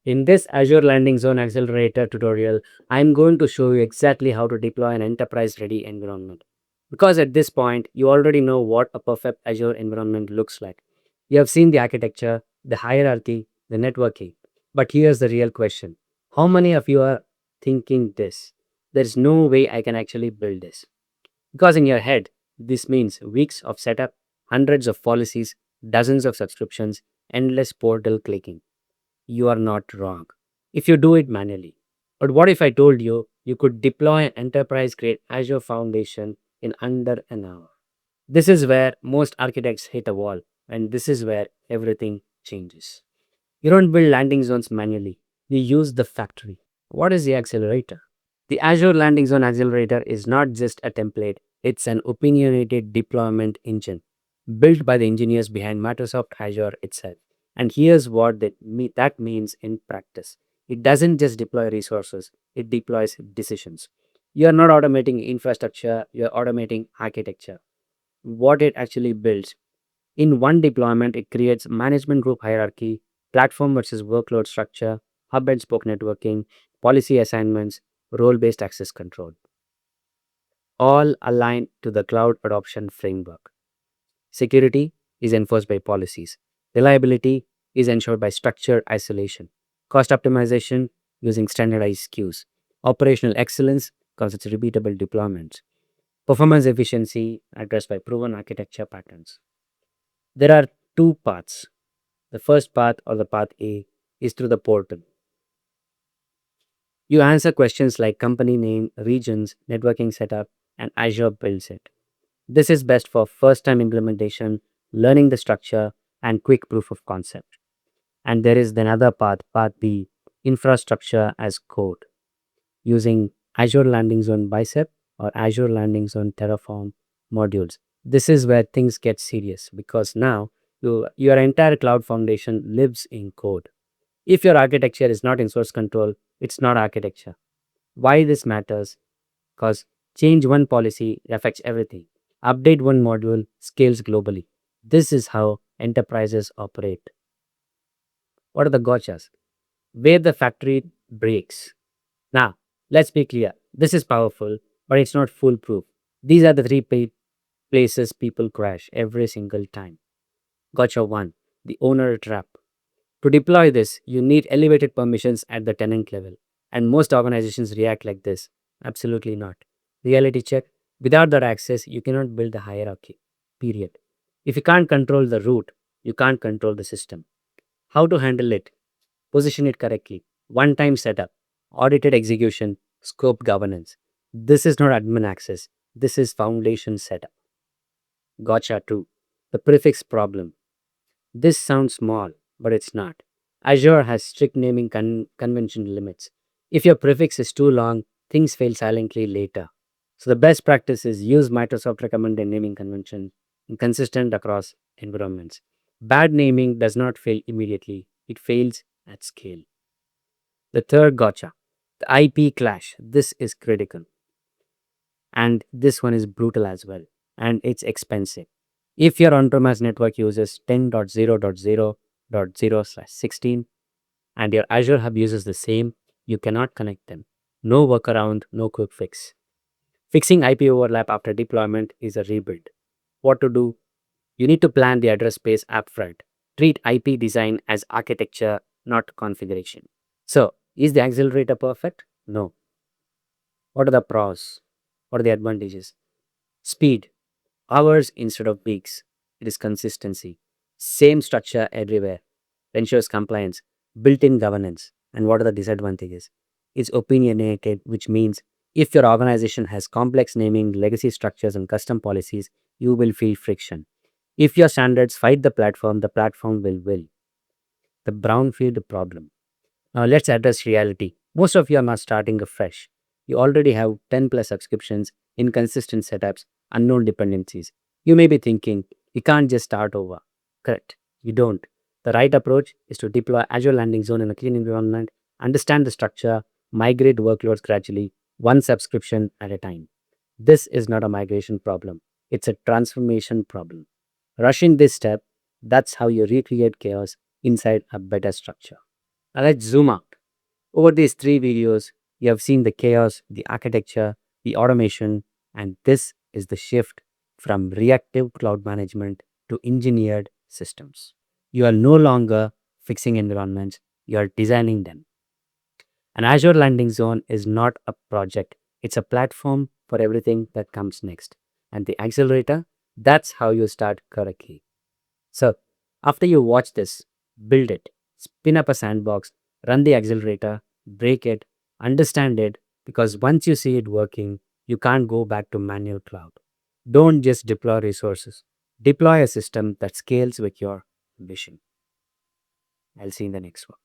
In this Azure Landing Zone Accelerator tutorial, I'm going to show you exactly how to deploy an enterprise-ready environment. Because at this point, you already know what a perfect Azure environment looks like. You have seen the architecture, the hierarchy, the networking. But here's the real question. How many of you are thinking this? There's no way I can actually build this. Because in your head, this means weeks of setup, hundreds of policies, dozens of subscriptions, endless portal clicking. You are not wrong if you do it manually. But what if I told you you could deploy an enterprise grade Azure Foundation in under an hour? This is where most architects hit a wall, and this is where everything changes. You don't build landing zones manually, you use the factory. What is the accelerator? The Azure Landing Zone Accelerator is not just a template, it's an opinionated deployment engine built by the engineers behind Microsoft Azure itself. And here's what that means in practice. It doesn't just deploy resources, it deploys decisions. You are not automating infrastructure, you're automating architecture. What it actually builds. In one deployment, it creates management group hierarchy, platform versus workload structure, hub and spoke networking, policy assignments, role based access control, all aligned to the cloud adoption framework. Security is enforced by policies. Reliability is ensured by structured isolation. Cost optimization using standardized queues. Operational excellence because it's repeatable deployments. Performance efficiency addressed by proven architecture patterns. There are two paths. The first path or the path A is through the portal. You answer questions like company name, regions, networking setup, and Azure builds it. This is best for first time implementation, learning the structure, and quick proof of concept. And there is another path, path B, infrastructure as code, using Azure Landing Zone Bicep or Azure Landing Zone Terraform modules. This is where things get serious because now your entire cloud foundation lives in code. If your architecture is not in source control, it's not architecture. Why this matters? Because change one policy affects everything. Update one module scales globally. This is how enterprises operate. What are the gotchas? Where the factory breaks. Now, let's be clear. This is powerful, but it's not foolproof. These are the three places people crash every single time. Gotcha 1. The owner trap. To deploy this, you need elevated permissions at the tenant level. And most organizations react like this. Absolutely not. Reality check. Without that access, you cannot build a hierarchy. Period. If you can't control the root, you can't control the system. How to handle it? Position it correctly. One time setup, audited execution, scope governance. This is not admin access. This is foundation setup. Gotcha 2. The prefix problem. This sounds small, but it's not. Azure has strict naming convention limits. If your prefix is too long, things fail silently later. So the best practice is use Microsoft recommended naming convention and consistent across environments. Bad naming does not fail immediately, it fails at scale. The third gotcha, the IP clash. This is critical. And this one is brutal as well. And it's expensive. If your on-premise network uses 10.0.0.0/16 and your Azure Hub uses the same, you cannot connect them. No workaround, no quick fix. Fixing IP overlap after deployment is a rebuild. What to do? You need to plan the address space upfront. Treat IP design as architecture, not configuration. So, is the accelerator perfect? No. What are the pros? What are the advantages? Speed, hours instead of weeks. It is consistency. Same structure everywhere. Ensures compliance, built in governance. And what are the disadvantages? It's opinionated, which means if your organization has complex naming, legacy structures, and custom policies, you will feel friction. If your standards fight the platform will win. The brownfield problem. Now let's address reality. Most of you are not starting afresh. You already have 10 plus subscriptions, inconsistent setups, unknown dependencies. You may be thinking, you can't just start over. Correct. You don't. The right approach is to deploy Azure Landing Zone in a clean environment, understand the structure, migrate workloads gradually, one subscription at a time. This is not a migration problem. It's a transformation problem. Rushing this step, that's how you recreate chaos inside a better structure. Now let's zoom out. Over these three videos, you have seen the chaos, the architecture, the automation, and this is the shift from reactive cloud management to engineered systems. You are no longer fixing environments, you are designing them. An Azure Landing Zone is not a project, it's a platform for everything that comes next. And the accelerator, that's how you start correctly. So, after you watch this, build it, spin up a sandbox, run the accelerator, break it, understand it, because once you see it working, you can't go back to manual cloud. Don't just deploy resources, deploy a system that scales with your vision. I'll see you in the next one.